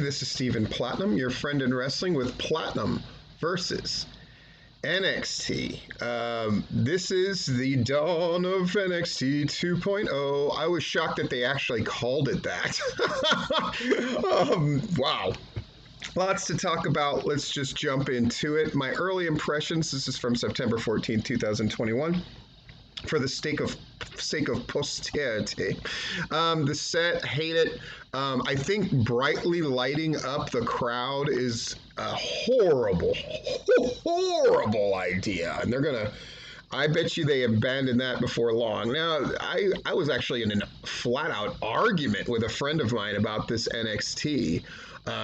This is Stephen Platinum, your friend in wrestling with Platinum versus NXT. This is the dawn of NXT 2.0. I was shocked that they actually called it that. Wow. Lots to talk about. Let's just jump into it. My early impressions, this is from September 14th, 2021. For the sake of posterity. The set, hate it. I think brightly lighting up the crowd is a horrible idea. And I bet you they abandoned that before long. Now, I was actually in a flat out argument with a friend of mine about this NXT.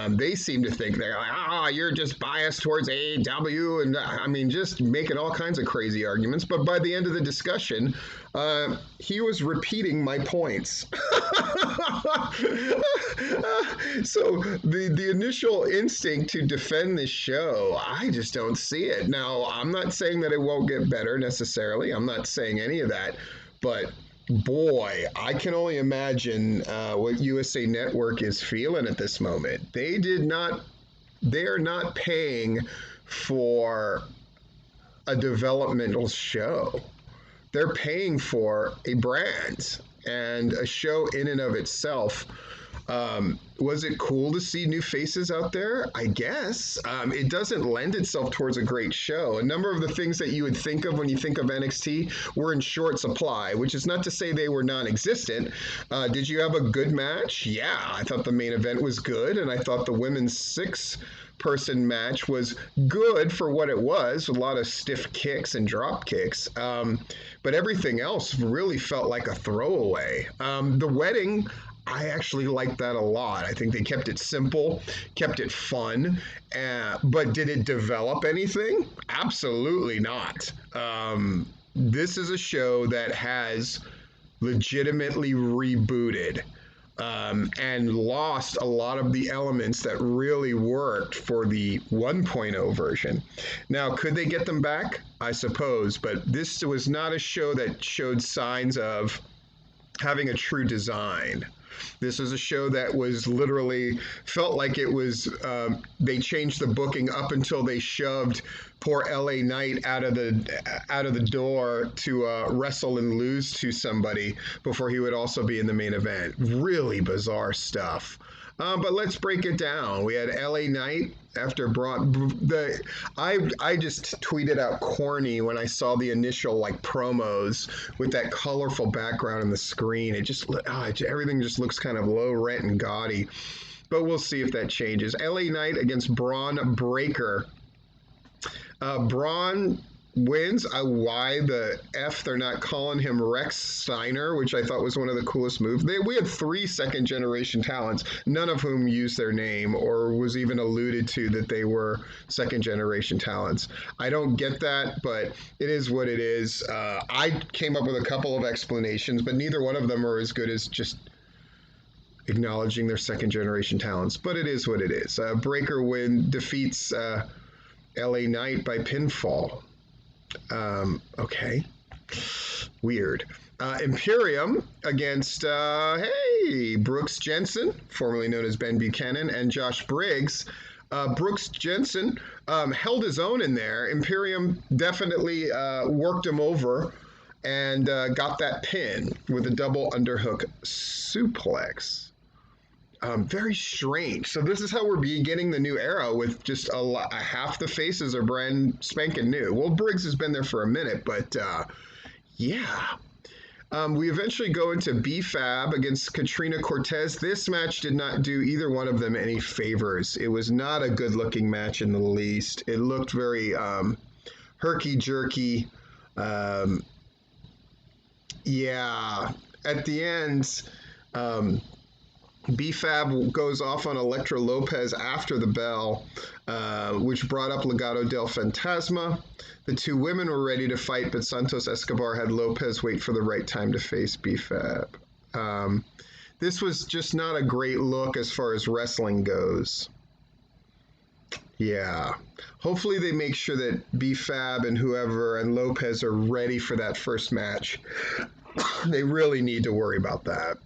They seem to think they're like, you're just biased towards AEW, and I mean, just making all kinds of crazy arguments. But by the end of the discussion, he was repeating my points. So the initial instinct to defend this show, I just don't see it. Now, I'm not saying that it won't get better necessarily. I'm not saying any of that, but boy, I can only imagine what USA Network is feeling at this moment. They're not paying for a developmental show. They're paying for a brand and a show in and of itself. Was it cool to see new faces out there? I guess. It doesn't lend itself towards a great show. A number of the things that you would think of when you think of NXT were in short supply, which is not to say they were non-existent. Did you have a good match? Yeah, I thought the main event was good, and I thought the women's six-person match was good for what it was, a lot of stiff kicks and drop kicks. But everything else really felt like a throwaway. The wedding, I actually liked that a lot. I think they kept it simple, kept it fun, but did it develop anything? Absolutely not. This is a show that has legitimately rebooted and lost a lot of the elements that really worked for the 1.0 version. Now, could they get them back? I suppose, but this was not a show that showed signs of having a true design. This was a show that was literally felt like it was, they changed the booking up until they shoved poor LA Knight out of the door to wrestle and lose to somebody before he would also be in the main event. Really bizarre stuff. But let's break it down. We had LA Knight after I just tweeted out corny when I saw the initial promos with that colorful background on the screen. It just everything just looks kind of low rent and gaudy. But we'll see if that changes. LA Knight against Braun Breaker. Braun wins. Why the F they're not calling him Rex Steiner, which I thought was one of the coolest moves. We had 3 second-generation talents, none of whom used their name or was even alluded to that they were second-generation talents. I don't get that, but it is what it is. I came up with a couple of explanations, but neither one of them are as good as just acknowledging their second-generation talents. But it is what it is. Breaker defeats LA Knight by pinfall. Okay. Weird. Imperium against, Brooks Jensen, formerly known as Ben Buchanan, and Josh Briggs. Brooks Jensen held his own in there. Imperium definitely worked him over and got that pin with a double underhook suplex. Very strange. So this is how we're beginning the new era with just half the faces are brand spanking new. Well, Briggs has been there for a minute, but yeah. We eventually go into B-Fab against Katrina Cortez. This match did not do either one of them any favors. It was not a good-looking match in the least. It looked very herky-jerky. Yeah. At the end, B-Fab goes off on Elektra Lopez after the bell, which brought up Legado del Fantasma. The two women were ready to fight, but Santos Escobar had Lopez wait for the right time to face B-Fab. This was just not a great look as far as wrestling goes. Yeah. Hopefully they make sure that B-Fab and whoever and Lopez are ready for that first match. They really need to worry about that.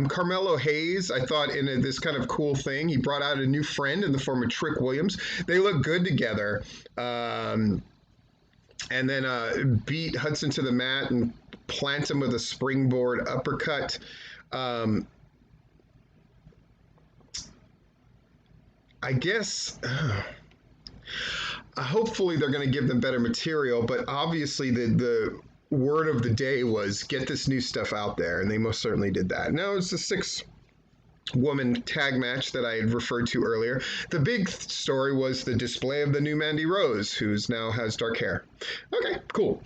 Carmelo Hayes, I thought this kind of cool thing, he brought out a new friend in the form of Trick Williams. They look good together. And then beat Hudson to the mat and plant him with a springboard uppercut. I guess hopefully they're going to give them better material, but obviously the word of the day was get this new stuff out there, and they most certainly did that. Now it's the 6-woman tag match that I had referred to earlier. The big story was the display of the new Mandy Rose, who's now has dark hair. Okay, cool.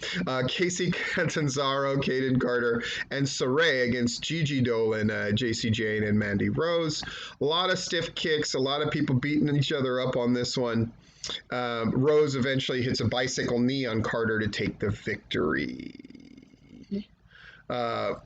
Casey Catanzaro, Kaden Carter, and Saray against Gigi Dolan, JC Jane, and Mandy Rose. A lot of stiff kicks, a lot of people beating each other up on this one. Rose eventually hits a bicycle knee on Carter to take the victory. The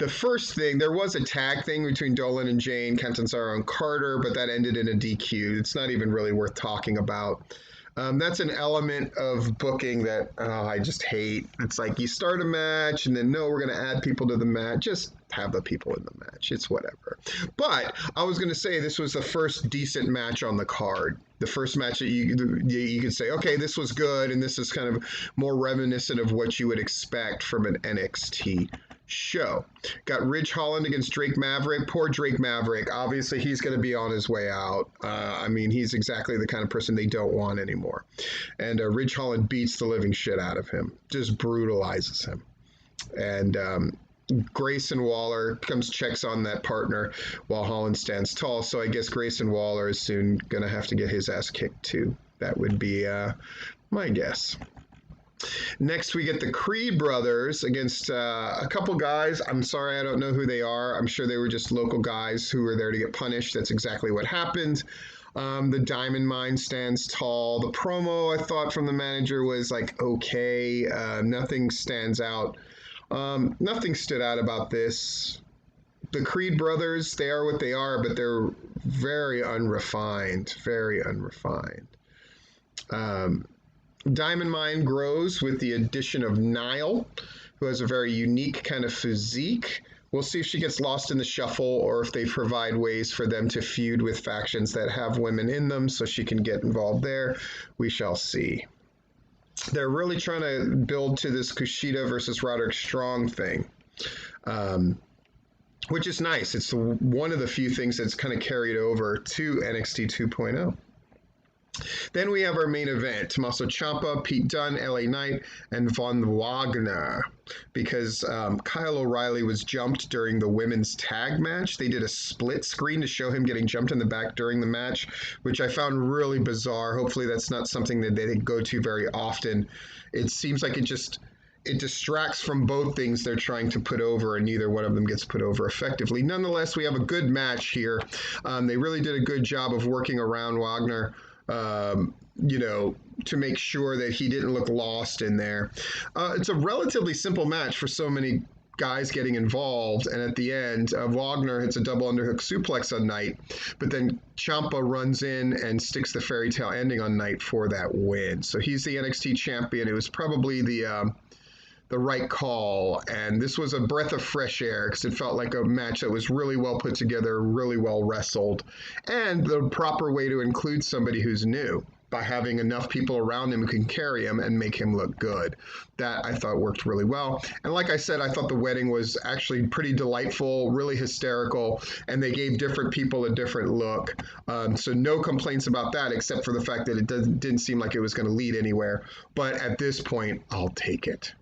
first thing, there was a tag thing between Dolan and Jane, Catanzaro and Carter, but that ended in a DQ. It's not even really worth talking about. That's an element of booking that I just hate. It's like you start a match and then, no, we're going to add people to the match. Just have the people in the match. It's whatever. But I was going to say this was the first decent match on the card. The first match that you could say, okay, this was good, and this is kind of more reminiscent of what you would expect from an NXT show. Got Ridge Holland against Drake Maverick. Poor Drake Maverick. Obviously, he's going to be on his way out. I mean, he's exactly the kind of person they don't want anymore. And Ridge Holland beats the living shit out of him. Just brutalizes him. And Grayson Waller checks on that partner while Holland stands tall. So I guess Grayson Waller is soon going to have to get his ass kicked too. That would be my guess. Next, we get the Creed brothers against a couple guys. I'm sorry, I don't know who they are. I'm sure they were just local guys who were there to get punished. That's exactly what happened. The Diamond Mine stands tall. The promo, I thought, from the manager was like, okay. Nothing stands out. Nothing stood out about this. The Creed brothers, they are what they are, but they're very unrefined. Very unrefined. Diamond Mine grows with the addition of Nile, who has a very unique kind of physique. We'll see if she gets lost in the shuffle or if they provide ways for them to feud with factions that have women in them so she can get involved there. We shall see. They're really trying to build to this Kushida versus Roderick Strong thing, which is nice. It's one of the few things that's kind of carried over to NXT 2.0. Then we have our main event, Tommaso Ciampa, Pete Dunne, LA Knight, and Von Wagner. Because Kyle O'Reilly was jumped during the women's tag match. They did a split screen to show him getting jumped in the back during the match, which I found really bizarre. Hopefully that's not something that they go to very often. It seems like it distracts from both things they're trying to put over, and neither one of them gets put over effectively. Nonetheless, we have a good match here. They really did a good job of working around Wagner, to make sure that he didn't look lost in there. It's a relatively simple match for so many guys getting involved, and at the end, Wagner hits a double underhook suplex on Knight, but then Ciampa runs in and sticks the fairy tale ending on Knight for that win. So he's the NXT champion. It was probably the right call, and this was a breath of fresh air because it felt like a match that was really well put together, really well wrestled, and the proper way to include somebody who's new by having enough people around him who can carry him and make him look good. That I thought worked really well. And like I said, I thought the wedding was actually pretty delightful, really hysterical, and they gave different people a different look. So no complaints about that, except for the fact that it didn't seem like it was going to lead anywhere. But at this point, I'll take it.